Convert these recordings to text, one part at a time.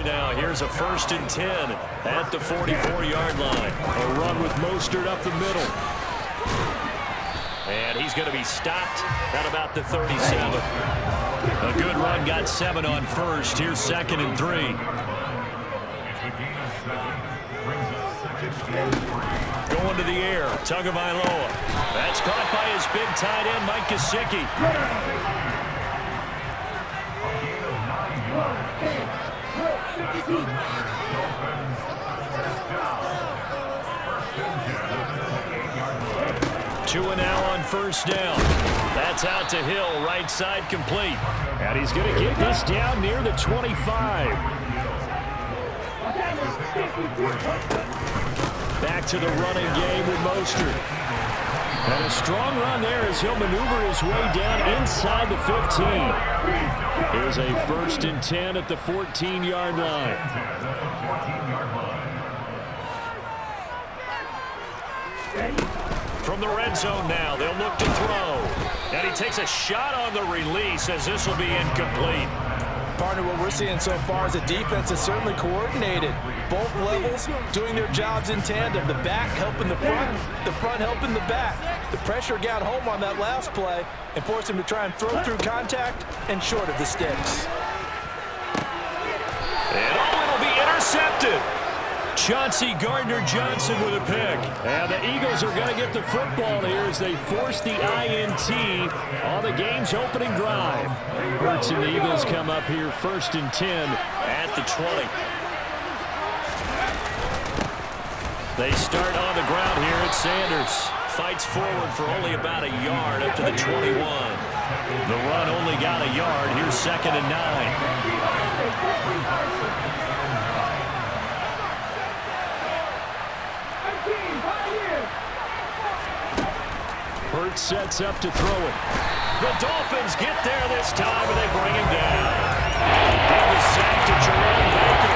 now. Here's a 1st and 10 at the 44-yard line. A run with Mostert up the middle. And he's going to be stopped at about the 37. A good run, got 7 on first. Here's 2nd and 3. Going to the air, Tagovailoa. That's caught by his big tight end, Mike Gesicki. Two and now on 1st down. That's out to Hill, right side complete. And he's going to get this down near the 25. Back to the running game with Mostert. And a strong run there as he'll maneuver his way down inside the 15. Here's a 1st and 10 at the 14-yard line. From the red zone now, they'll look to throw. And he takes a shot on the release as this will be incomplete. Partner, what we're seeing so far is the defense is certainly coordinated. Both levels doing their jobs in tandem. The back helping the front helping the back. The pressure got home on that last play and forced him to try and throw through contact and short of the sticks. And it'll be intercepted. Chauncey Gardner-Johnson with a pick. And the Eagles are going to get the football here as they force the INT on the game's opening drive. Hurts and the Eagles come up here 1st and 10 at the 20. They start on the ground here at Sanders. Fights forward for only about a yard up to the 21. The run only got a yard. Here's 2nd and 9. Hurts sets up to throw it. The Dolphins get there this time, and they bring him down. Give the sack to Jerome Baker.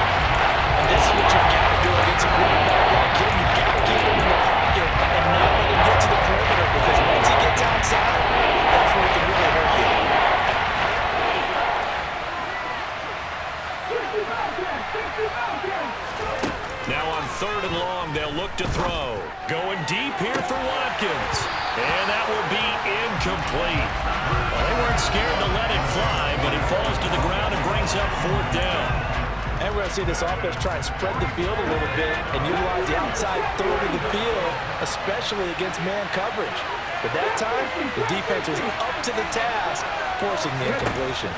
And this is what you've got to do against a quarterback like him. You've got to keep him in the pocket and not let him get to the perimeter, because once he gets outside, that's where he can really hurt you. Now on 3rd and long, they'll look to throw. Going deep here for Watkins. And that will be incomplete. Well, they weren't scared to let it fly, but it falls to the ground and brings up 4th down. And we're going to see this offense try and spread the field a little bit and utilize the outside third of the field, especially against man coverage. But that time, the defense was up to the task, forcing the incompletion.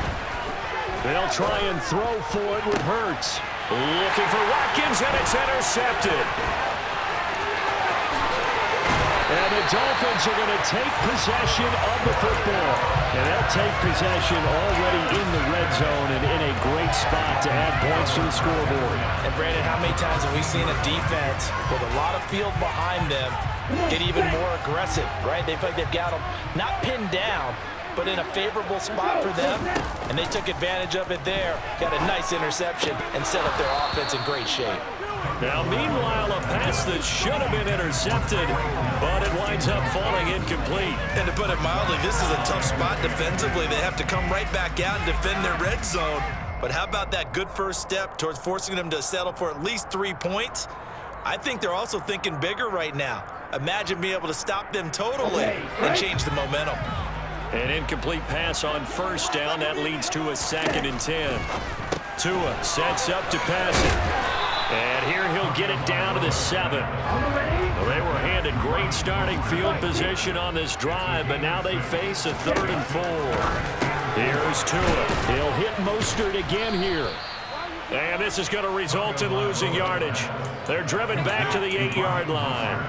They'll try and throw for it with Hurts. Looking for Watkins, and it's intercepted. And the Dolphins are going to take possession of the football. And they'll take possession already in the red zone and in a great spot to add points to the scoreboard. And Brandon, how many times have we seen a defense with a lot of field behind them get even more aggressive, right? They feel like they've got them not pinned down, but in a favorable spot for them. And they took advantage of it there. Got a nice interception and set up their offense in great shape. Now, meanwhile, a pass that should have been intercepted, but it winds up falling incomplete. And to put it mildly, this is a tough spot defensively. They have to come right back out and defend their red zone. But how about that good first step towards forcing them to settle for at least 3 points? I think they're also thinking bigger right now. Imagine being able to stop them totally and change the momentum. An incomplete pass on 1st down. That leads to a 2nd and 10. Tua sets up to pass it. And here he'll get it down to the 7. Well, they were handed great starting field position on this drive, but now they face a 3rd and 4. Here's Tua. He'll hit Mostert again here. And this is going to result in losing yardage. They're driven back to the 8-yard line.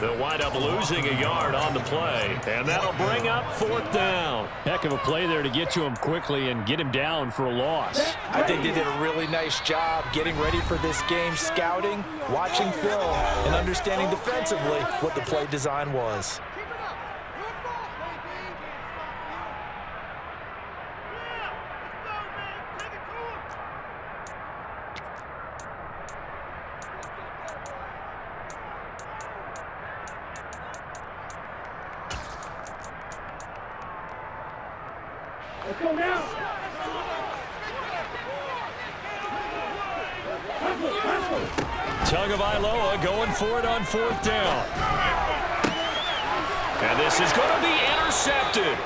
They'll wind up losing a yard on the play, and that'll bring up 4th down. Heck of a play there to get to him quickly and get him down for a loss. I think they did a really nice job getting ready for this game, scouting, watching film, and understanding defensively what the play design was. Let's go now. Tagovailoa going for it on 4th down. And this is going to be intercepted.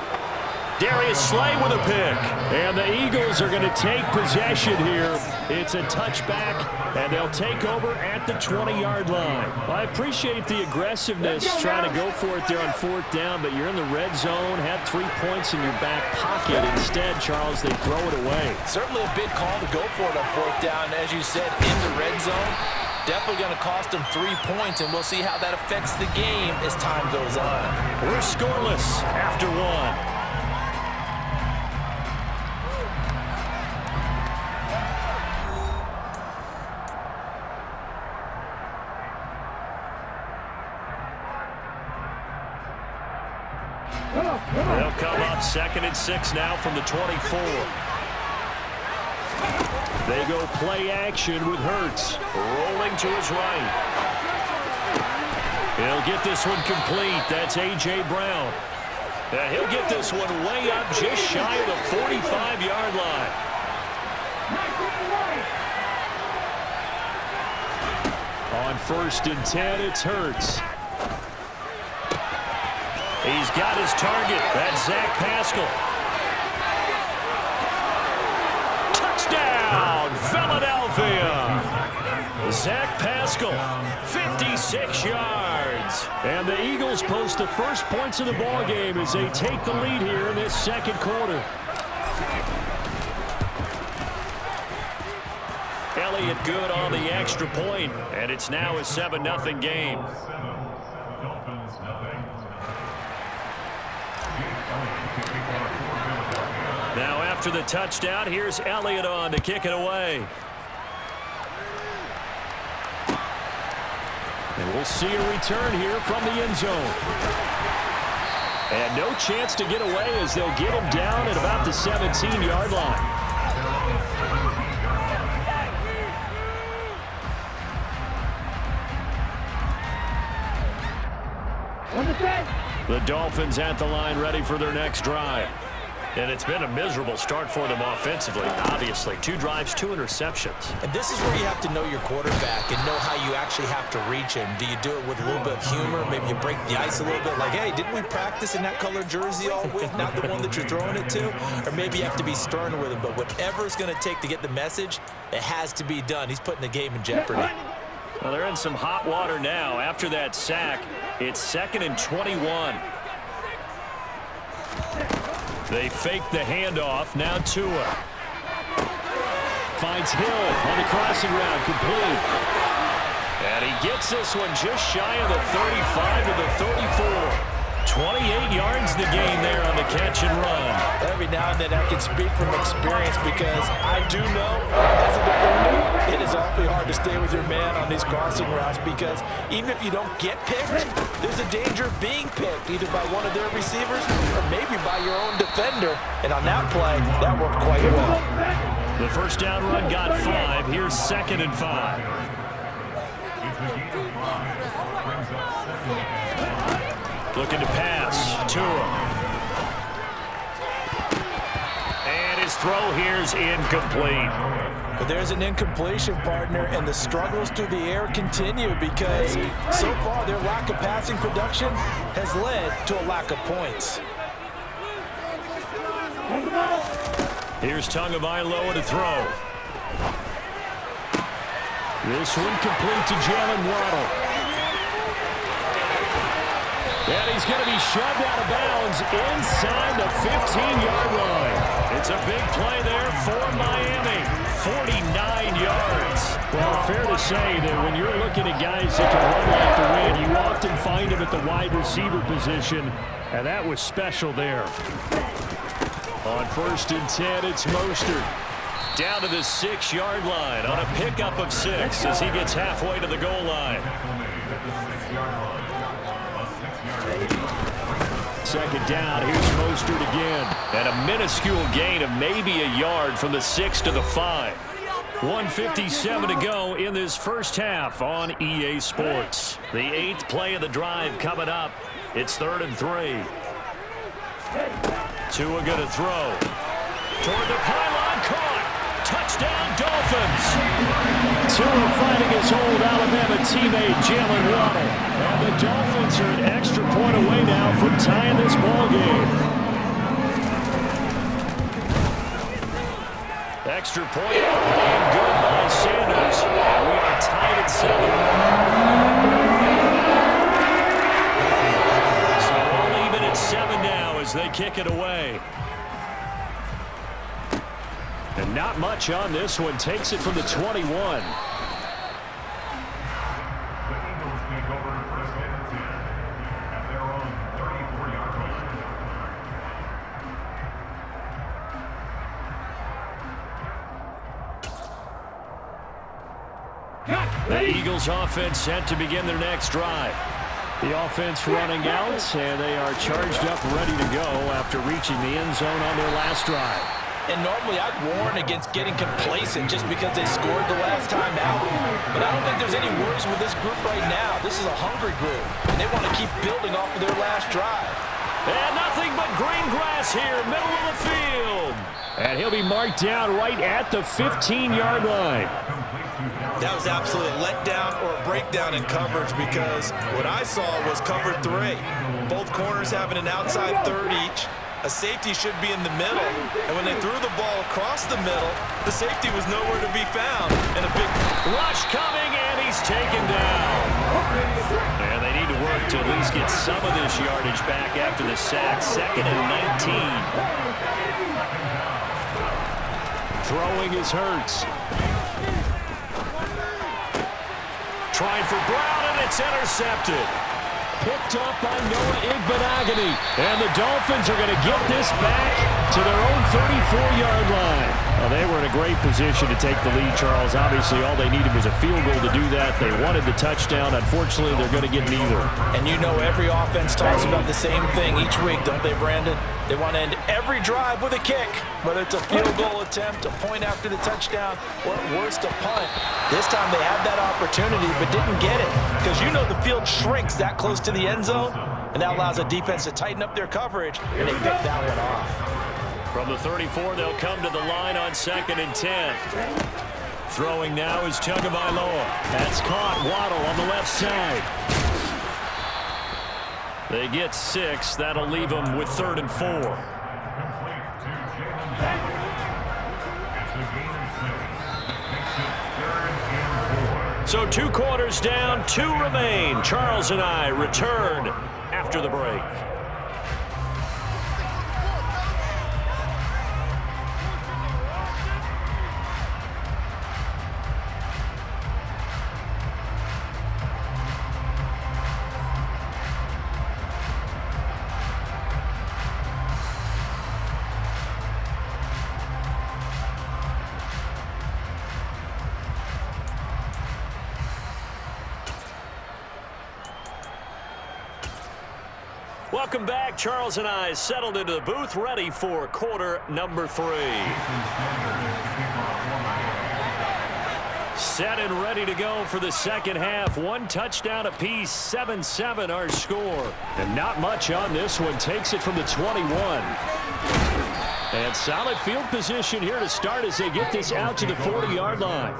Darius Slay with a pick. And the Eagles are going to take possession here. It's a touchback, and they'll take over at the 20-yard line. I appreciate the aggressiveness trying to go for it there on 4th down, but you're in the red zone, had 3 points in your back pocket. Instead, Charles, they throw it away. Certainly a big call to go for it on 4th down. As you said, in the red zone, definitely going to cost them 3 points, and we'll see how that affects the game as time goes on. We're scoreless after 1. They'll come up 2nd and 6 now from the 24. They go play action with Hurts. Rolling to his right. He'll get this one complete. That's A.J. Brown. He'll get this one way up just shy of the 45-yard line. On 1st and 10, it's Hurts. He's got his target. That's Zach Pascal. Touchdown, Philadelphia. Zach Pascal, 56 yards. And the Eagles post the first points of the ball game as they take the lead here in this 2nd quarter. Elliott good on the extra point, and it's now a 7-0 game. Now after the touchdown, here's Elliott on to kick it away. And we'll see a return here from the end zone. And no chance to get away as they'll get him down at about the 17-yard line. The Dolphins at the line ready for their next drive. And it's been a miserable start for them offensively, obviously. 2 drives, 2 interceptions. And this is where you have to know your quarterback and know how you actually have to reach him. Do you do it with a little bit of humor? Maybe you break the ice a little bit, like, hey, didn't we practice in that color jersey all week, not the one that you're throwing it to? Or maybe you have to be stern with him. But whatever it's going to take to get the message, it has to be done. He's putting the game in jeopardy. Well, they're in some hot water now. After that sack, it's 2nd and 21. They fake the handoff. Now Tua. Finds Hill on the crossing route. Complete. And he gets this one just shy of the 35 to the 34. 28 yards the gain there on the catch and run. Every now and then I can speak from experience because I do know as a defender it is awfully hard to stay with your man on these crossing routes because even if you don't get picked, there's a danger of being picked either by one of their receivers or maybe by your own defender. And on that play, that worked quite well. The first down run got 5. Here's 2nd and 5. Looking to pass. Tua. And his throw here's incomplete. But there's an incompletion, partner, and the struggles through the air continue because so far their lack of passing production has led to a lack of points. Here's Tagovailoa to throw. This one complete to Jalen Waddle. And he's going to be shoved out of bounds inside the 15-yard line. It's a big play there for Miami. 49 yards. Well, fair to say that when you're looking at guys that can run like the wind, you often find them at the wide receiver position, and that was special there. On 1st and 10, it's Mostert. Down to the 6-yard line on a pickup of 6 as he gets halfway to the goal line. 2nd down, here's Mostert again. And a minuscule gain of maybe a yard from the 6 to the 5. 1:57 to go in this first half on EA Sports. The 8th play of the drive coming up. It's 3rd and 3. Tua going to throw. Toward the pylon, caught. Touchdown, Dolphins. Tua finding his old Alabama teammate Jalen Waddle. And the Dolphins are an extra point away now from tying this ball game. Extra point and good by Sanders. And we are tied at 7. So all even at 7 now as they kick it away. And not much on this one. Takes it from the 21. The Eagles offense set to begin their next drive. The offense running out, and they are charged up, ready to go after reaching the end zone on their last drive. And normally I'd warn against getting complacent just because they scored the last time out. But I don't think there's any worries with this group right now. This is a hungry group, and they want to keep building off of their last drive. And nothing but green grass here, middle of the field. And he'll be marked down right at the 15-yard line. That was absolutely a letdown or a breakdown in coverage because what I saw was cover 3. Both corners having an outside third each. A safety should be in the middle. And when they threw the ball across the middle, the safety was nowhere to be found. And a big rush coming, and he's taken down. And they need to work to at least get some of this yardage back after the sack. 2nd and 19. Throwing is Hurts. Trying for Brown, and it's intercepted. Picked up by Noah Igbenogany. And the Dolphins are going to get this back to their own 34-yard line. Well, they were in a great position to take the lead, Charles. Obviously, all they needed was a field goal to do that. They wanted the touchdown. Unfortunately, they're going to get neither. And you know every offense talks about the same thing each week, don't they, Brandon? They want to end every drive with a kick, whether it's a field goal attempt, a point after the touchdown, or at worst, a punt. This time they had that opportunity but didn't get it because you know the field shrinks that close to the end zone, and that allows a defense to tighten up their coverage, and they picked that one off. From the 34, they'll come to the line on 2nd and 10. Throwing now is Tagovailoa. That's caught. Waddle on the left side. They get 6. That'll leave them with 3rd and 4. So 2 quarters down, 2 remain. Charles and I return after the break. Welcome back. Charles and I settled into the booth, ready for quarter number 3. Set and ready to go for the second half. 1 touchdown apiece, 7-7 our score. And not much on this one. Takes it from the 21. And solid field position here to start as they get this out to the 40-yard line.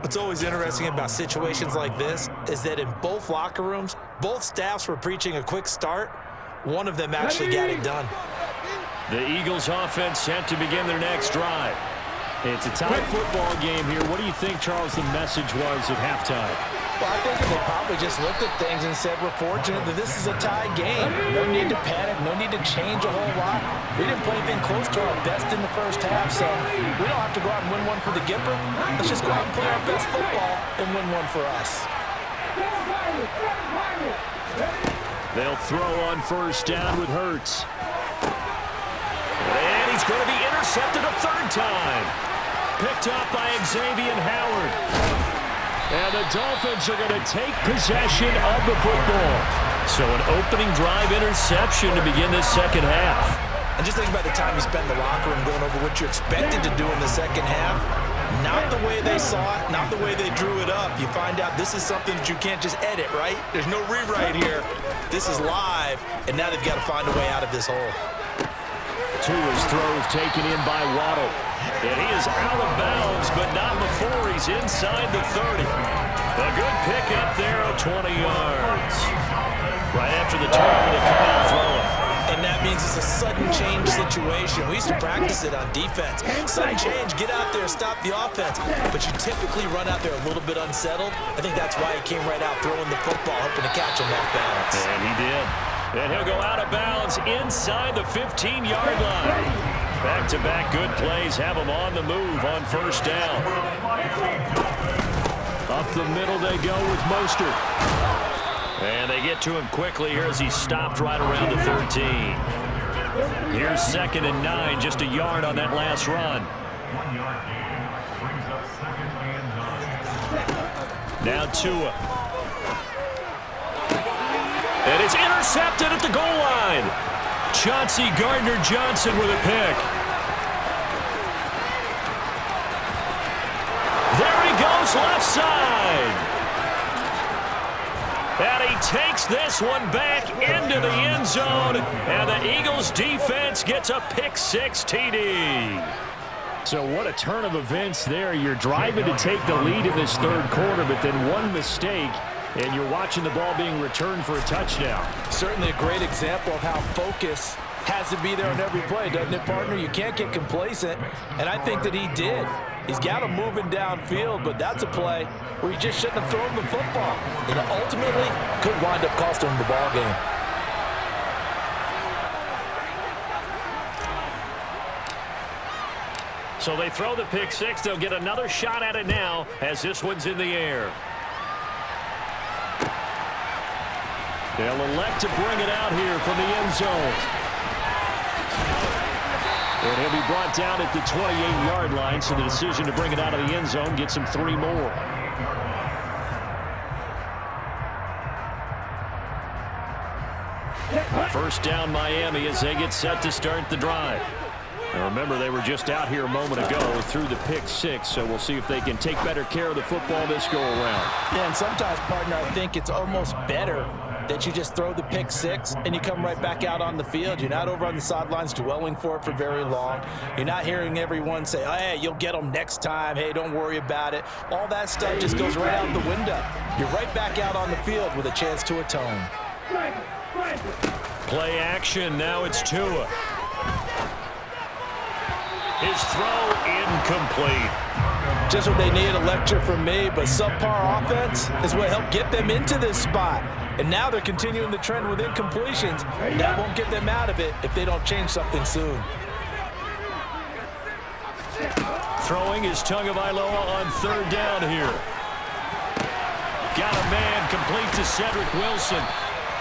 What's always interesting about situations like this is that in both locker rooms, both staffs were preaching a quick start. One of them actually got it done. The Eagles offense set to begin their next drive. It's a tie football game here. What do you think, Charles, the message was at halftime? Well, I think they probably just looked at things and said, we're fortunate that this is a tie game. No need to panic, no need to change a whole lot. We didn't play anything close to our best in the first half, so we don't have to go out and win one for the Gipper. Let's just go out and play our best football and win one for us. They'll throw on first down with Hurts. And he's going to be intercepted a 3rd time. Picked up by Xavier Howard. And the Dolphins are going to take possession of the football. So an opening drive interception to begin this second half. And just think about the time you spend in the locker room going over what you expected to do in the second half. Not the way they saw it, not the way they drew it up. You find out this is something that you can't just edit, right? There's no rewrite here. This is live, and now they've got to find a way out of this hole. Tua's throws taken in by Waddle. And he is out of bounds, but not before he's inside the 30. A good pickup there of 20 yards. Right after the turnover, they come out throwing. And that means it's a sudden change situation. We used to practice it on defense. Sudden change, get out there, stop the offense. But you typically run out there a little bit unsettled. I think that's why he came right out throwing the football, hoping to catch him off balance. And he did. And he'll go out of bounds inside the 15-yard line. Back-to-back good plays have him on the move on first down. Up the middle they go with Mostert. And they get to him quickly here as he stopped right around the 13. Here's 2nd and 9, just a yard on that last run. Now Tua. And it's intercepted at the goal line. Chauncey Gardner-Johnson with a pick. There he goes left side. And he takes this one back into the end zone. And the Eagles defense gets a pick-6 TD. So what a turn of events there. You're driving to take the lead in this third quarter, but then one mistake, and you're watching the ball being returned for a touchdown. Certainly a great example of how focus has to be there on every play, doesn't it, partner? You can't get complacent, and I think that he did. He's got him moving downfield, but that's a play where he just shouldn't have thrown the football. And ultimately could wind up costing him the ball game. So they throw the pick-6. They'll get another shot at it now as this one's in the air. They'll elect to bring it out here from the end zone. And he'll be brought down at the 28-yard line, so the decision to bring it out of the end zone gets him 3 more. First down Miami as they get set to start the drive. Now remember, they were just out here a moment ago through the pick-6, so we'll see if they can take better care of the football this go-around. Yeah, and sometimes, partner, I think it's almost better that you just throw the pick-6 and you come right back out on the field. You're not over on the sidelines dwelling for it for very long. You're not hearing everyone say, oh, hey, you'll get them next time. Hey, don't worry about it. All that stuff just goes right out the window. You're right back out on the field with a chance to atone. Play action. Now it's Tua. His throw incomplete. Just what they need, a lecture from me, but subpar offense is what helped get them into this spot. And now they're continuing the trend with incompletions. That won't get them out of it if they don't change something soon. Throwing is Tagovailoa on 3rd down here. Got a man complete to Cedric Wilson.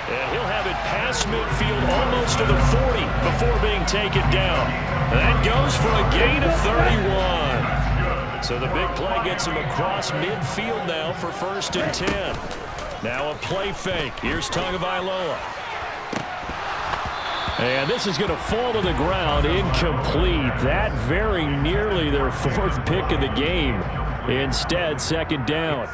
And he'll have it past midfield almost to the 40 before being taken down. That goes for a gain of 31. So the big play gets him across midfield now for 1st and 10. Now a play fake. Here's Tagovailoa. And this is going to fall to the ground incomplete. That very nearly their 4th pick of the game. Instead, 2nd down.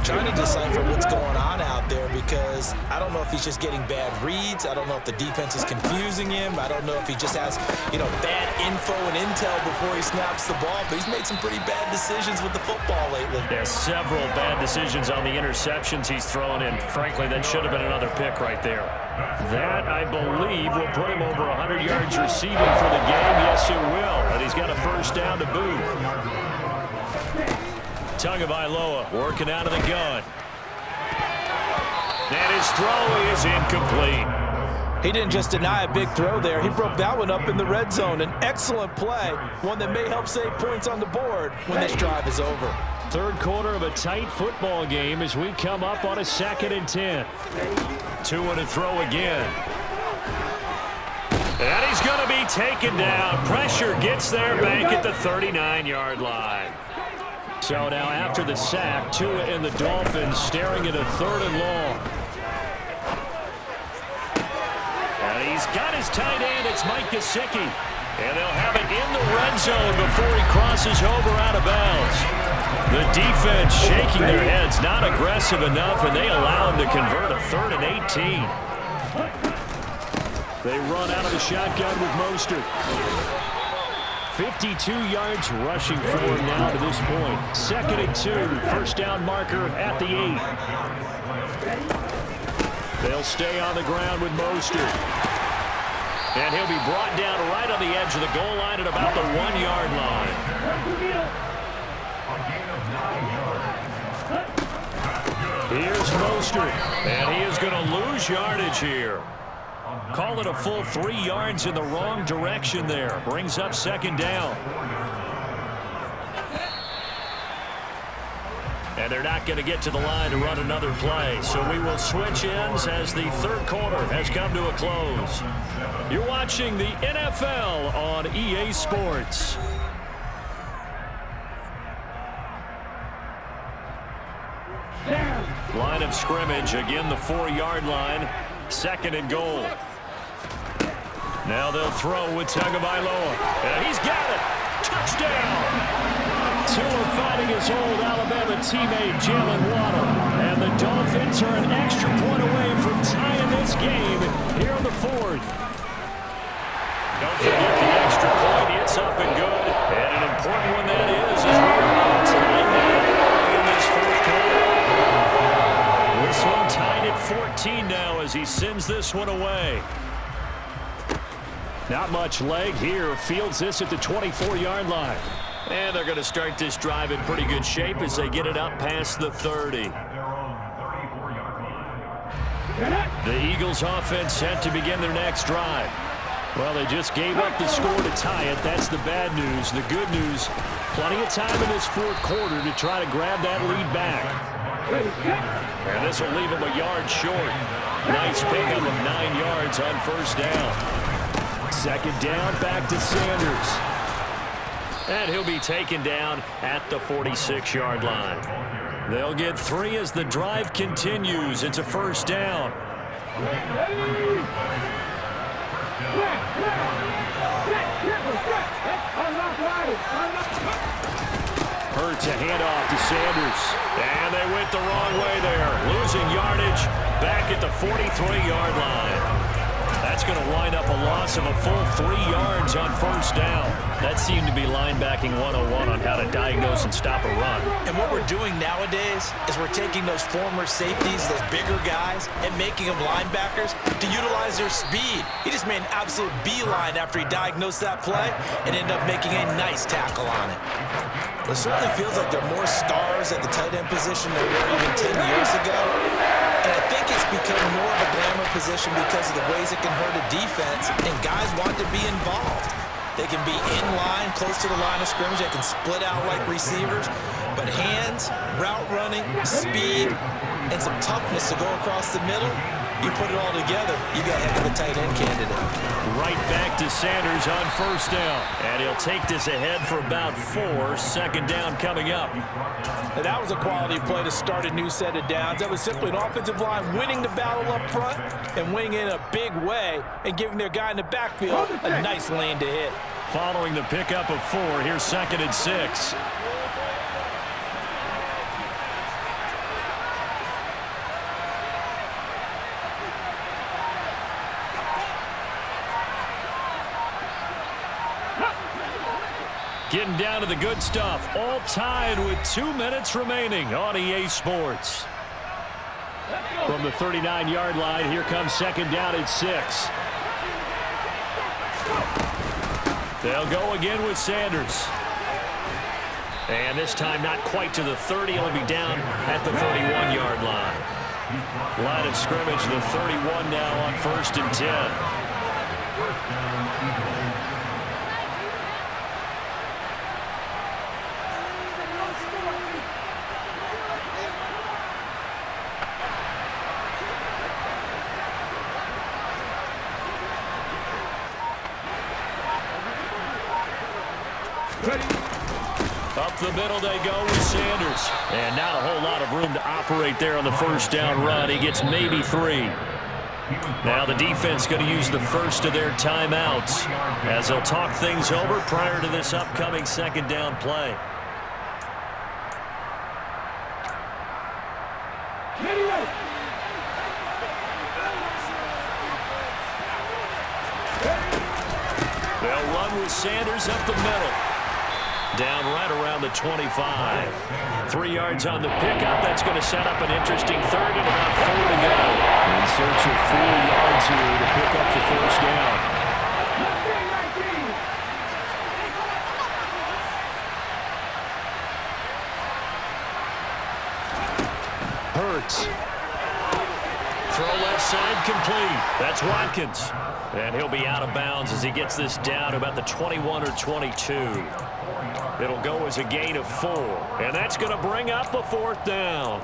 Trying to decipher what's going on out there because I don't know if he's just getting bad reads. I don't know if the defense is confusing him. I don't know if he just has, bad info and intel before he snaps the ball. But he's made some pretty bad decisions with the football lately. There's several bad decisions on the interceptions he's thrown in. Frankly, that should have been another pick right there. That, I believe, will put him over 100 yards receiving for the game. Yes, it will. And he's got a 1st down to boot. Tagovailoa working out of the gun. And his throw is incomplete. He didn't just deny a big throw there. He broke that one up in the red zone. An excellent play, one that may help save points on the board when this drive is over. 3rd quarter of a tight football game as we come up on a 2nd and 10. Tua to throw again. And he's going to be taken down. Pressure gets there back at the 39-yard line. So now after the sack, Tua and the Dolphins staring at a 3rd and long. And he's got his tight end. It's Mike Gesicki. And they'll have it in the red zone before he crosses over out of bounds. The defense shaking their heads, not aggressive enough, and they allow him to convert a 3rd and 18. They run out of the shotgun with Mostert. 52 yards rushing for him now to this point. 2nd and 2. First down marker at the 8. They'll stay on the ground with Mostert. And he'll be brought down right on the edge of the goal line at about the 1-yard line. Here's Mostert. And he is going to lose yardage here. Call it a full 3 yards in the wrong direction there. Brings up 2nd down. And they're not going to get to the line to run another play. So we will switch ends as the 3rd quarter has come to a close. You're watching the NFL on EA Sports. Line of scrimmage, again the 4-yard line. 2nd and goal. Now they'll throw with Tagovailoa. And he's got it. Touchdown. Tua finding his old Alabama teammate Jalen Waddle. And the Dolphins are an extra point away from tying this game here in the 4th. Don't forget the extra point. It's up and good. And an important one that is we're all tied now in this 4th quarter. This one tied at 14 now as he sends this one away. Not much leg here. Fields this at the 24-yard line. And they're going to start this drive in pretty good shape as they get it up past the 30. The Eagles offense set to begin their next drive. Well, they just gave up the score to tie it. That's the bad news. The good news, plenty of time in this 4th quarter to try to grab that lead back. And this will leave them a yard short. Nice pickup of 9 yards on 1st down. 2nd down, back to Sanders. And he'll be taken down at the 46-yard line. They'll get 3 as the drive continues. It's a 1st down. Hurt to hand off to Sanders. And they went the wrong way there. Losing yardage back at the 43-yard line. That's going to wind up a loss of a full 3 yards on 1st down. That seemed to be linebacking 101 on how to diagnose and stop a run. And what we're doing nowadays is we're taking those former safeties, those bigger guys, and making them linebackers to utilize their speed. He just made an absolute beeline after he diagnosed that play and ended up making a nice tackle on it. It certainly feels like there are more stars at the tight end position than there were even 10 years ago. And I think it's become more of a glamour position because of the ways it can hurt a defense, and guys want to be involved. They can be in line, close to the line of scrimmage. They can split out like receivers. But hands, route running, speed, and some toughness to go across the middle, you put it all together, you got a heck of a tight end candidate. Right back to Sanders on 1st down. And he'll take this ahead for about 4. 2nd down coming up. And that was a quality play to start a new set of downs. That was simply an offensive line winning the battle up front and winning in a big way and giving their guy in the backfield a nice lane to hit. Following the pickup of 4, here's 2nd and 6. Getting down to the good stuff. All tied with 2 minutes remaining on EA Sports. From the 39-yard line, here comes 2nd down at 6. They'll go again with Sanders. And this time not quite to the 30. It'll be down at the 31-yard line. Line of scrimmage, the 31 now on 1st and 10. Up the middle they go with Sanders. And not a whole lot of room to operate there on the 1st down run. He gets maybe 3. Now the defense going to use the first of their timeouts as they'll talk things over prior to this upcoming 2nd down play. with Sanders up the middle. Down right around the 25. 3 yards on the pickup. That's going to set up an interesting third and about 4 to go. In search of 4 yards here to pick up the first down. Hurts. Throw left side complete. That's Watkins. And he'll be out of bounds as he gets this down to about the 21 or 22. It'll go as a gain of 4. And that's going to bring up a 4th down.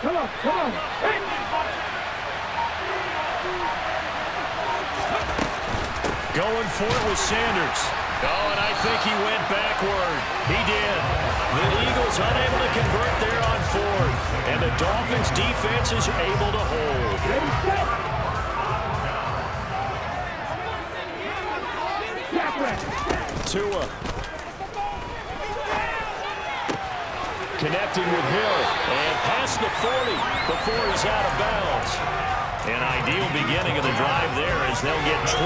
Come on. Going for it with Sanders. Oh, and I think he went backward. He did. The Eagles unable to convert there on 4th. And the Dolphins defense is able to hold. Ready, set. Tua. Connecting with Hill. And past the 40 before he's out of bounds. An ideal beginning of the drive there as they'll get 20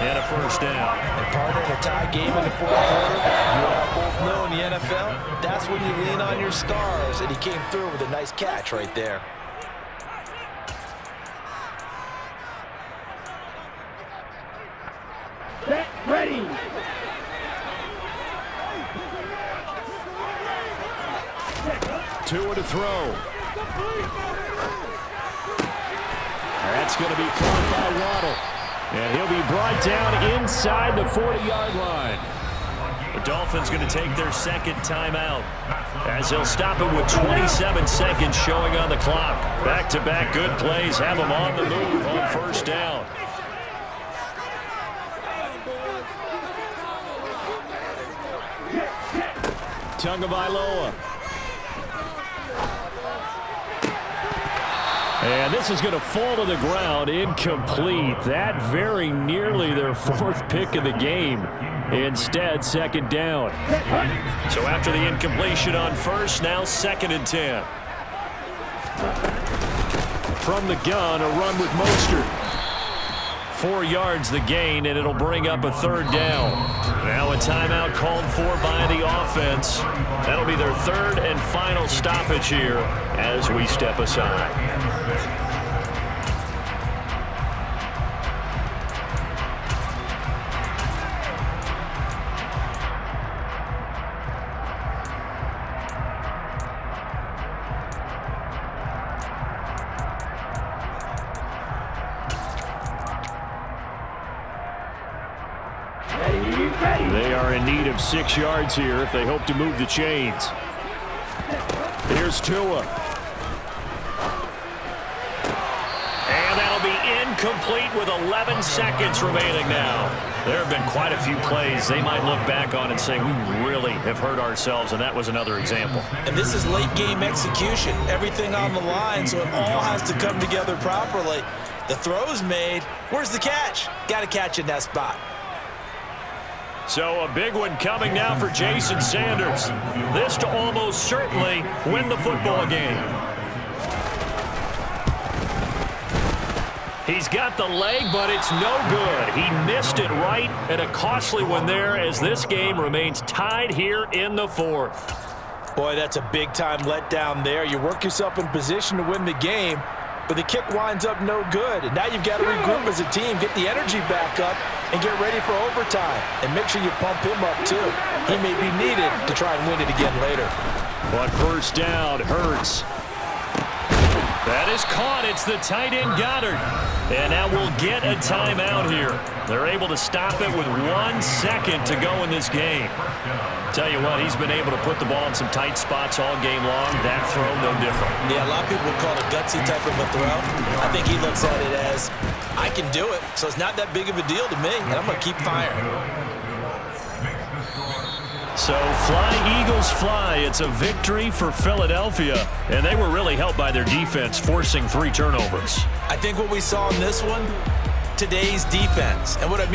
and a first down. And partner, in a tie game in the 4th quarter, you and I both know in the NFL, that's when you lean on your stars, and he came through with a nice catch right there. Set, ready. Tua to throw. That's going to be caught by Waddle. And he'll be brought down inside the 40-yard line. The Dolphins going to take their second timeout as they'll stop it with 27 seconds showing on the clock. Back-to-back good plays have them on the move on first down. Tagovailoa. And this is going to fall to the ground, incomplete. That very nearly their 4th pick of the game. Instead, second down. So after the incompletion on first, now 2nd and 10. From the gun, a run with Mostert. 4 yards the gain, and it'll bring up a 3rd down. Now a timeout called for by the offense. That'll be their 3rd and final stoppage here as we step aside. They are in need of 6 yards here if they hope to move the chains. Here's Tua. And that'll be incomplete with 11 seconds remaining now. There have been quite a few plays they might look back on and say, we really have hurt ourselves, and that was another example. And this is late game execution. Everything on the line, so it all has to come together properly. The throw's made. Where's the catch? Got to catch in that spot. So a big one coming now for Jason Sanders. This to almost certainly win the football game. He's got the leg, but it's no good. He missed it right, and a costly one there as this game remains tied here in the 4th. Boy, that's a big-time letdown there. You work yourself in position to win the game, but the kick winds up no good. And now you've got to regroup as a team, get the energy back up, and get ready for overtime. And make sure you pump him up, too. He may be needed to try and win it again later. But first down, Hurts. That is caught. It's the tight end Goddard. And now we'll get a timeout here. They're able to stop it with 1 second to go in this game. Tell you what, he's been able to put the ball in some tight spots all game long. That throw, no different. Yeah, a lot of people would call it a gutsy type of a throw. I think he looks at it as, I can do it, so it's not that big of a deal to me, and I'm going to keep firing. So fly, Eagles, fly. It's a victory for Philadelphia, and they were really helped by their defense, forcing 3 turnovers. I think what we saw in this one, today's defense, and what I mean